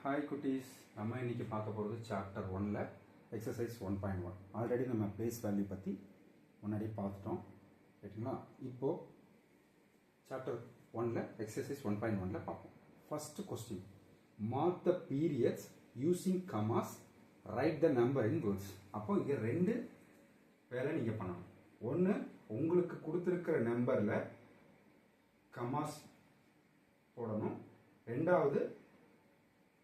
Hi குட்டீஸ், நம்ம இன்றைக்கி பார்க்க போகிறது சாப்டர் 1ல் எக்ஸசைஸ் 1.1. ஆல்ரெடி நம்ம பிளேஸ் வேல்யூ பற்றி முன்னாடி பார்த்துட்டோம், ரைட்டுங்களா? இப்போது சாப்டர் 1ல் எக்ஸசைஸ் 1.1ல் பார்ப்போம். First question, mark the periods using commas, write the number in words. அப்போ இங்கே ரெண்டு வேலை நீங்கள் பண்ணணும். ஒன்று, உங்களுக்கு கொடுத்துருக்கிற நம்பரில் கமாஸ் போடணும். ரெண்டாவது,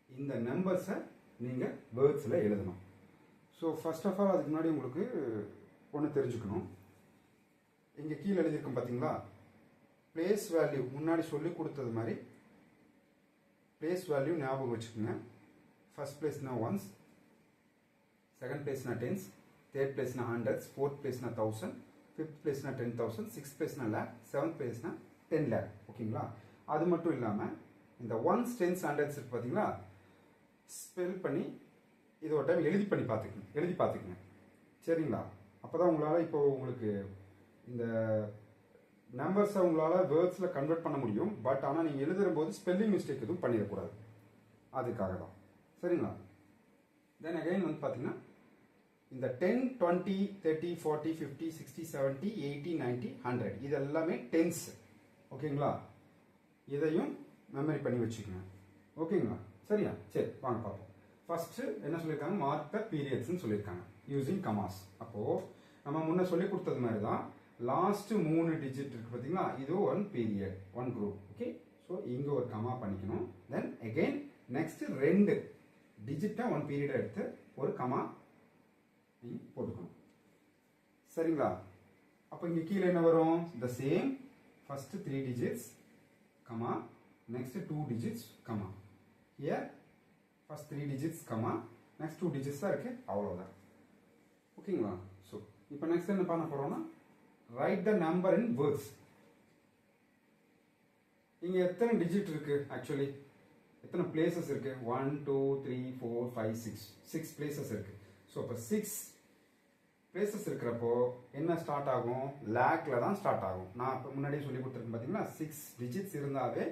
இந்த நம்பர்ஸை நீங்கள் வேர்ட்ஸில் எழுதணும். ஸோ ஃபர்ஸ்ட் ஆஃப் ஆல் அதுக்கு முன்னாடி உங்களுக்கு ஒன்று தெரிஞ்சுக்கணும். இங்கே கீழே எழுதியிருக்கோம் பார்த்தீங்களா, பிளேஸ் வேல்யூ முன்னாடி சொல்லி கொடுத்தது மாதிரி பிளேஸ் வேல்யூ ஞாபகம் வச்சுக்கோங்க. ஃபர்ஸ்ட் பிளேஸ்னா ஒன்ஸ், செகண்ட் பிளேஸ்னா டென்ஸ், தேர்ட் பிளேஸ்னா ஹண்ட்ரட்ஸ், ஃபோர்த் பிளேஸ்னா 1000, ஃபிஃப்த் பிளேஸ்னா 10,000, சிக்ஸ்த் பிளேஸ்னா லேக், செவன்த் பிளேஸ்னா 10 lakh. ஓகேங்களா? அது மட்டும் இல்லாமல் இந்த ஒன்ஸ், டென்ஸ், ஹண்ட்ரட்ஸ் இருக்கு பார்த்தீங்களா, ஸ்பெல் பண்ணி இது ஒரு டைம் எழுதி பார்த்துக்குங்க. சரிங்களா? அப்போ தான் உங்களால் இப்போ உங்களுக்கு இந்த நம்பர்ஸை உங்களால் வேர்ட்ஸில் கன்வெர்ட் பண்ண முடியும். பட் ஆனால் நீங்கள் எழுதுகிற போது ஸ்பெல்லிங் மிஸ்டேக் எதுவும் பண்ணிடக்கூடாது, அதுக்காக தான். சரிங்களா? தென் அகைன் வந்து பார்த்தீங்கன்னா இந்த 10, 20, 30, 40, 50, 60, 70, 80, 90, 100 இது எல்லாமே டென்ஸ். ஓகேங்களா? இதையும் மெமரி பண்ணி வச்சுக்கோங்க. ஓகேங்களா? சரியா? சரி, வாங்க பார்ப்போம். ஃபர்ஸ்ட் என்ன சொல்லியிருக்காங்க, மார்க் த பீரியட்ஸ்ன்னு சொல்லியிருக்காங்க யூசிங் கமாஸ். அப்போது நம்ம முன்ன சொல்லி கொடுத்தது மாதிரி தான் லாஸ்ட் 3 டிஜிட் இருக்கு பார்த்தீங்களா, இது one period, one group. Okay, so இங்கே ஒரு கமா பண்ணிக்கணும். தென் அகெயின் நெக்ஸ்ட் 2 டிஜிட்டை ஒன் பீரியட் எடுத்து ஒரு கமா நீங்கள் போட்டுக்கணும். சரிங்களா? அப்போ இங்கே கீழே என்ன வரும், the same first 3 digits comma, next 2 digits comma. Here first 3 digits comma, next 2 digits தான் இருக்கு, அவ்வளவுதான். ஓகேங்களா? ஸோ இப்போ நெக்ஸ்ட் என்ன பண்ண போறோம்னா, right the number in words. இங்க எத்தனை டிஜிட் இருக்கு, ஆக்சுவலி எத்தனை பிளேசஸ் இருக்கு, 1 2 3 4 5 6 பிளேசஸ் இருக்கு. ஸோ இப்போ 6 பிளேசஸ் இருக்கிறப்போ என்ன ஸ்டார்ட் ஆகும், லேக்ல தான் ஸ்டார்ட் ஆகும். நான் இப்போ முன்னாடியே சொல்லி கொடுத்துருக்கேன் பார்த்தீங்களா, 6 டிஜிட்ஸ் இருந்தாவே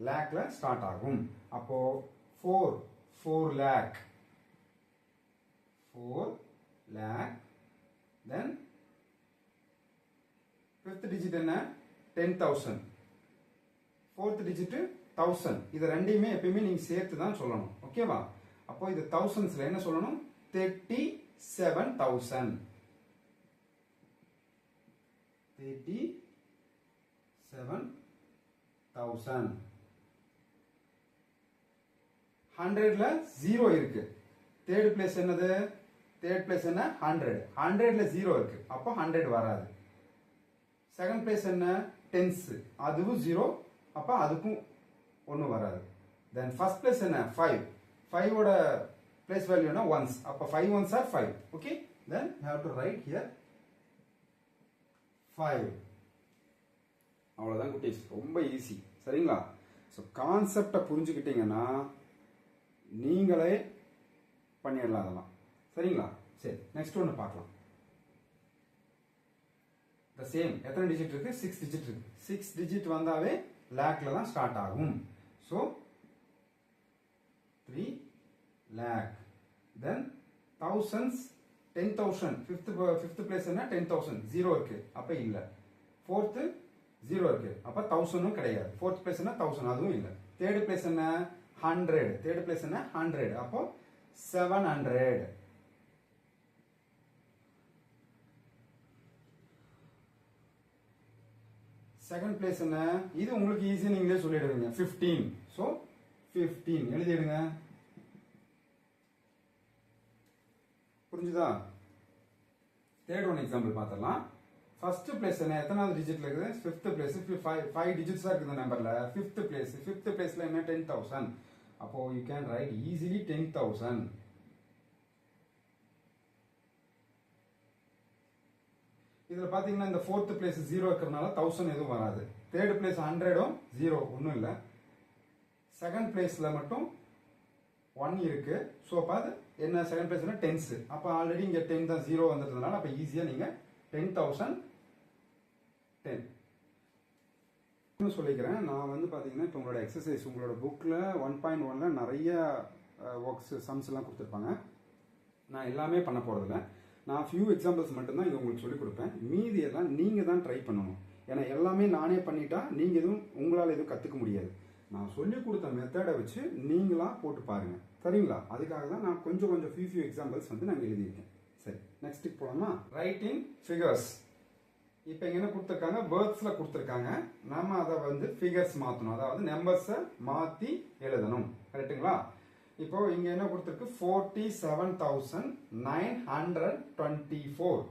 லேக்ல ஸ்டார்ட் ஆகும். அப்போ 4 lakh, 4 lakh. Then fifth digit என்ன, 10,000, ஃபோர்த் டிஜிட் 1000. இது ரெண்டையுமே எப்பயுமே நீங்க சேர்த்து தான் சொல்லணும். ஓகேவா? அப்போ இது தௌசண்ட்ஸ்ல என்ன சொல்லணும், 37,000, 37,000. 100ல 0 இருக்கு. தேர்ட் பிளேஸ் என்னது, தேர்ட் பிளேஸ் என்ன, 100. 100ல 0 இருக்கு, அப்போ 100 வராது. செகண்ட் பிளேஸ் என்ன, டென்ஸ், அதுவும் 0, அப்போ அதுக்கும் ஒன்றும் வராது. தென் ஃபர்ஸ்ட் பிளேஸ் என்ன, 5. 5 ஓட பிளேஸ் வேல்யூ என்ன, ஒன்ஸ், அப்போ 5 ones are 5. Okay, then you have to write here 5. அவ்வளோதான் குட்டீஸ், ரொம்ப ஈஸி. சரிங்களா? ஸோ கான்செப்டை புரிஞ்சுக்கிட்டீங்கன்னா நீங்களே பண்ணிடலாம் அதெல்லாம். சரிங்களா? சரி, நெக்ஸ்ட் ஒன்று பார்க்கலாம். த சேம் எத்தனை டிஜிட் இருக்கு, 6 டிஜிட் இருக்கு. 6 டிஜிட் வந்தாவே லேக்ல தான் ஸ்டார்ட் ஆகும். So 3 lakh. தென் தௌசண்ட்ஸ், 10,000. ஃபிஃப்த் பிளேஸ் என்ன, 10,000, 0 இருக்கு, அப்போ இல்லை. ஃபோர்த்து 0 இருக்கு, அப்போ 1000 கிடையாது. ஃபோர்த் பிளேஸ் என்ன, 1000, அதுவும் இல்லை. தேர்ட் பிளேஸ் என்ன, 100. தேர்ட் பிளேஸ் என்ன, 100, அப்போ 700. செகண்ட் பிளேஸ் என்ன, இது உங்களுக்கு ஈஸியா நீங்களே சொல்லிடுவீங்க, 15. ஸோ 15 எழுதிடுங்க. புரிஞ்சுதா? தேர்ட் ஒன் எக்ஸாம்பிள் பார்த்துடலாம். ஃபர்ஸ்ட் பிளேஸ் என்ன, எத்தனாவது டிஜிட்ல இருக்குது, ஃபிஃப்த் பிளேஸ். 5 டிஜிட்ஸ் தான் இருக்குது இந்த நம்பர்ல. ஃபிஃப்த் பிளேஸ்ல என்ன, 10,000. அப்போ யூ கேன் ரைட் ஈஸிலி 10,000. இதுல பாத்தீங்கன்னா இந்த ஃபோர்த் பிளேஸ் 0 இருக்கிறதுனால 1000 எதுவும் வராது. தேர்ட் பிளேஸ் 100ம் 0, ஒன்றும் இல்லை. செகண்ட் பிளேஸ்ல மட்டும் 1 இருக்கு. ஸோ அப்போ அது என்ன, செகண்ட் பிளேஸ் என்ன, டென்ஸ். அப்போ ஆல்ரெடி இங்கே 10 தான், 0 வந்துட்டதுனால அப்போ ஈஸியாக நீங்கள் 10,010. சொல்லிக்கிறேன். நான் வந்து பார்த்தீங்கன்னா இப்போ உங்களோட எக்ஸசைஸ் உங்களோட புக்கில் 1.1ல நிறைய ஒர்க்ஸ் சம்ஸ் எல்லாம் கொடுத்துருப்பாங்க. நான் எல்லாமே பண்ண போகிறதில்ல. நான் ஃபியூ எக்ஸாம்பிள்ஸ் மட்டும்தான் இது உங்களுக்கு சொல்லிக் கொடுப்பேன். மீதி எல்லாம் நீங்கள் தான் ட்ரை பண்ணணும். ஏன்னா எல்லாமே நானே பண்ணிட்டா நீங்கள் எதுவும் உங்களால் எதுவும் கற்றுக்க முடியாது. நான் சொல்லிக் கொடுத்த மெத்தடை வச்சு நீங்களாக போட்டு பாருங்கள். சரிங்களா? அதுக்காக தான் நான் கொஞ்சம் ஃபியூ எக்ஸாம்பிள்ஸ் வந்து நாங்கள் எழுதியிருக்கேன். சரி, நெக்ஸ்ட்டுக்கு போகலாமா? Writing figures. இப்போ இங்கே என்ன கொடுத்துருக்காங்க? பேர்த்ஸில் கொடுத்துருக்காங்க. நம்ம அதை வந்து ஃபிகர்ஸ் மாற்றணும், அதாவது நம்பர்ஸை மாற்றி எழுதணும். கரெக்டுங்களா? இப்போ இங்கே என்ன கொடுத்துருக்கு? 47,924.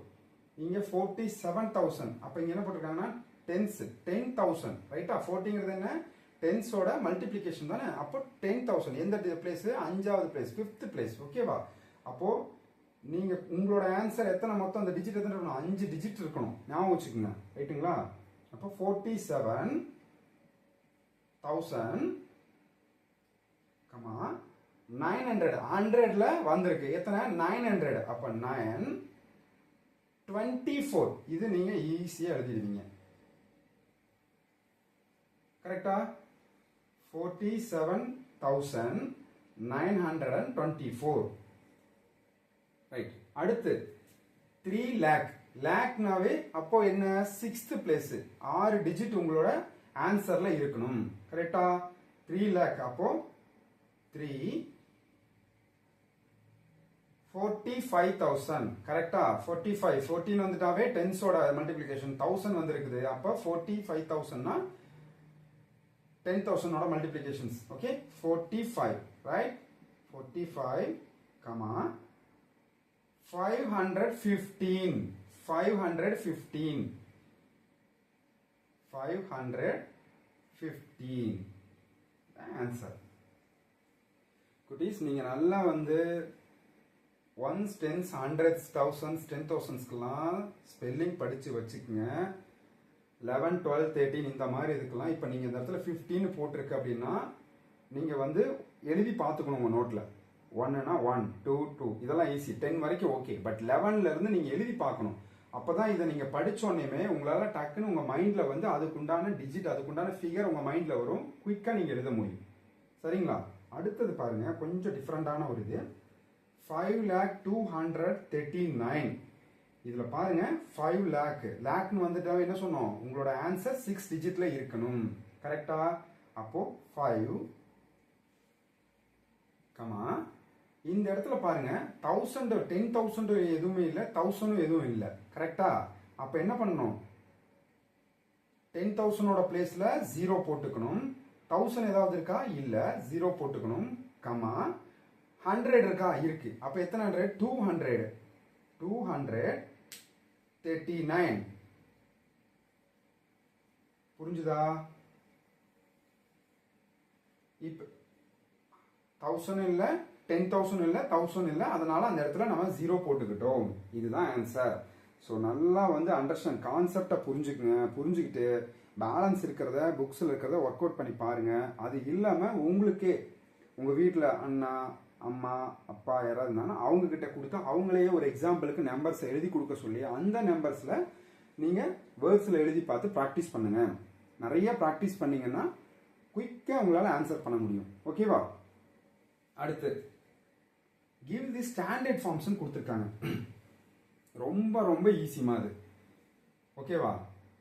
இங்கே 47,000. அப்போ இங்கே என்ன போட்டிருக்காங்கன்னா டென்ஸ், 10,000. ரைட்டா? 40ங்கிறது என்ன? டென்ஸோட மல்டிப்ளிகேஷன் தானே. அப்போ 10,000 எந்த பிளேஸ்? 5வது பிளேஸ், 5th பிளேஸ். ஓகேவா? அப்போ நீங்க உங்களோட ஆன்சர் எத்தனை, மொத்தம் அந்த டிஜிட் எத்தனை இருக்கணும்? 5 டிஜிட் இருக்கணும். ஞாபகம் வச்சுக்கோங்க. ரைட்டுங்களா? அப்போ 47,000, 900. 100ல வந்திருக்கு. எத்தனை? 900. அப்ப 924. இது நீங்க ஈஸியா எழுதிடுவீங்க. கரெக்டா? 47,924. ரைட். அடுத்து 3 lakh. லேக்னாவே அப்போ என்ன? 6th place. 6 டிஜிட் உங்களோட ஆன்சர்ல இருக்கணும். கரெக்டா? 3 lakh. அப்போ 3 45,000. கரெக்டா? 45. 14 வந்துட்டாவே டென்ஸோட மல்டிப்ளிகேஷன் 1000 வந்திருக்குது. அப்போ 45,000னா 10,000ஓட மல்டிப்ளிகேஷன்ஸ். ஓகே? 45. ரைட்? 45, 515. 515. 515. ஆன்சர். குட்டீஸ், நீங்க நல்லா வந்து ஒன்ஸ், டென்ஸ், ஹண்ட்ரட்ஸ், தௌசண்ட்ஸ், 10,000ஸ்க்கெல்லாம் ஸ்பெல்லிங் படிச்சு வச்சுக்கோங்க. 11, 12, 13 இந்த மாதிரி இதுக்கெல்லாம் இப்போ நீங்கள் இந்த இடத்துல 15 போட்டிருக்கு அப்படின்னா நீங்கள் வந்து எழுதி பார்த்துக்கணும் உங்கள் நோட்டில். 1னா 1, 2, 2 இதெல்லாம் ஈஸி. 10 வரைக்கும் ஓகே. பட் 11லேருந்து நீங்கள் எழுதி பார்க்கணும். அப்போ தான் இதை நீங்கள் படித்தோன்னே உங்களால் டக்குன்னு உங்கள் மைண்டில் வந்து அதுக்குண்டான டிஜிட், அதுக்குண்டான ஃபிகர் உங்கள் மைண்டில் வரும். குயிக்காக நீங்கள் எழுத முடியும். சரிங்களா? அடுத்தது பாருங்கள், கொஞ்சம் டிஃப்ரெண்டான ஒரு இது. 5,239. இதில் பாருங்க 5 lakh. லேக்னு வந்துட்டா என்ன சொன்னோம்? உங்களோட ஆன்சர் 6 டிஜிட்ல இருக்கணும். கரெக்டா? அப்போ 5, இந்த இடத்துல பாருங்க 1000, 10,000 எதுவுமே இல்லை, 1000 எதுவும் இல்லை. கரெக்டா? அப்ப என்ன பண்ணணும்? 10,000ஓட பிளேஸ்ல 0 போட்டுக்கணும். 1000 ஏதாவது இருக்கா? இல்ல, 0 போட்டுக்கணும். 100 இருக்கா? இருக்கு. அப்ப எத்தனை 100? 200. 239. புரிஞ்சுதா? இப்ப 1000 இல்ல, 10,000 இல்ல, 1000 இல்ல, அதனால அந்த இடத்துல நம்ம 0 போட்டுக்கிட்டோம். இதுதான் ஆன்சர். ஸோ நல்லா வந்து அண்டர்ஸ்டாண்ட், கான்செப்டை புரிஞ்சுக்குங்க. புரிஞ்சுக்கிட்டு பேலன்ஸ் இருக்கிறத, புக்ஸில் இருக்கிறத ஒர்க் அவுட் பண்ணி பாருங்க. அது இல்லாமல் உங்களுக்கே உங்கள் வீட்டில் அண்ணா, அம்மா, அப்பா யாராவது இருந்தாங்கன்னா அவங்க கிட்ட கொடுத்து அவங்களையே ஒரு எக்ஸாம்பிளுக்கு நம்பர்ஸ் எழுதி கொடுக்க சொல்லி அந்த நம்பர்ஸில் நீங்கள் வேர்ட்ஸில் எழுதி பார்த்து ப்ராக்டிஸ் பண்ணுங்க. நிறைய ப்ராக்டிஸ் பண்ணீங்கன்னா குயிக்காக உங்களால் ஆன்சர் பண்ண முடியும். ஓகேவா? அடுத்து கிவ் தி ஸ்டாண்டர்ட் ஃபார்ம்ஸ் கொடுத்துருக்காங்க. ரொம்ப ரொம்ப ஈஸிமா அது. ஓகேவா?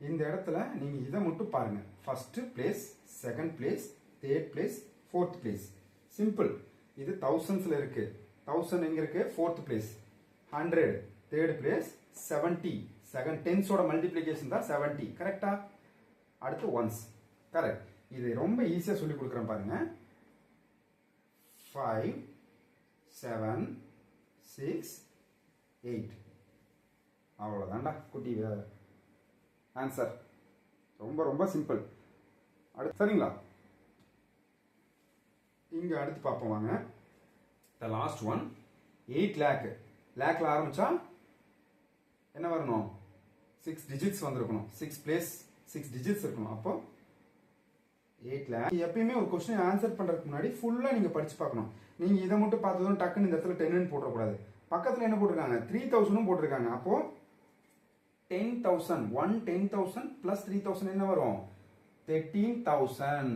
இந்த இடத்துல நீங்கள் இதை மட்டும் பாருங்க. First place, second place, third place, fourth place. Simple. இது தௌசண்ட்ஸ்ல இருக்கு. 1000 எங்க இருக்கு? Fourth place. 100 third place. 70 second, டென்ஸோட மல்டிப்ளிகேஷன் தான் 70. கரெக்டா? அடுத்து ஒன்ஸ். கரெக்ட். இது ரொம்ப ஈஸியா சொல்லி கொடுக்குறேன் பாருங்க. 5, 7, 6, 8. அவ்வளோதான்டா குட்டி ஆன்சர். ரொம்ப ரொம்ப சிம்பிள். அடுத்து சரிங்களா? இங்க அடுத்து பார்ப்போம் வாங்க. The last one 8 lakh. லேக்ல ஆரம்பிச்சா என்ன வரணும்? 6 டிஜிட்ஸ் வந்திருக்கணும். 6 பிளேஸ் 6 டிஜிட்ஸ் இருக்கணும். அப்போ 8 lakh. எப்பயுமே ஒரு கொஸ்டின் ஆன்சர் பண்றதுக்கு முன்னாடி ஃபுல்லா நீங்க படிச்சு பார்க்கணும். நீங்க இதை மட்டும் பார்த்ததும் டக்குன்னு இந்த இடத்துல 10 போடக்கூடாது. பக்கத்துல என்ன போட்டிருக்காங்க? 3,000 போட்டிருக்காங்க. அப்போ 10,000 10,000 பிளஸ் 3,000 என்ன வரும்? 13,000.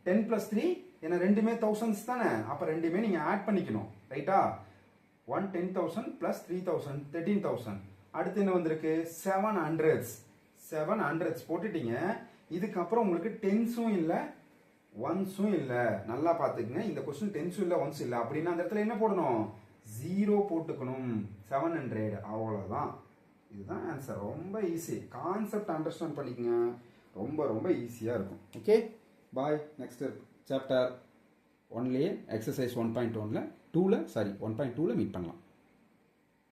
10 plus 3 ஏன்னா ரெண்டுமே thousands தானே, அப்போ ரெண்டுமே நீங்கள் ஆட் பண்ணிக்கணும், ரைட்டா? 1 10,000 plus 3,000 13,000. அடுத்து என்ன வந்திருக்கு? 700s. 700s போட்டுட்டீங்க. இதுக்கப்புறம் உங்களுக்கு டென்ஸும் இல்லை ஒன்ஸும் இல்லை. நல்லா பார்த்துக்குங்க, இந்த கொஸ்டின் டென்ஸும் இல்லை ஒன்ஸும் இல்லை அப்படின்னா அந்த இடத்துல என்ன போடணும்? 0 போட்டுக்கணும். 700, அவ்வளோதான். இதுதான் ஆன்சர். ரொம்ப ஈஸி. கான்செப்ட் அண்டர்ஸ்டாண்ட் பண்ணிக்கங்க, ரொம்ப ரொம்ப ஈஸியாக இருக்கும். ஓகே, பாய். நெக்ஸ்ட் சாப்டர் 1லேயே எக்ஸசைஸ் 1.1ல 1.2ல மீட் பண்ணலாம்.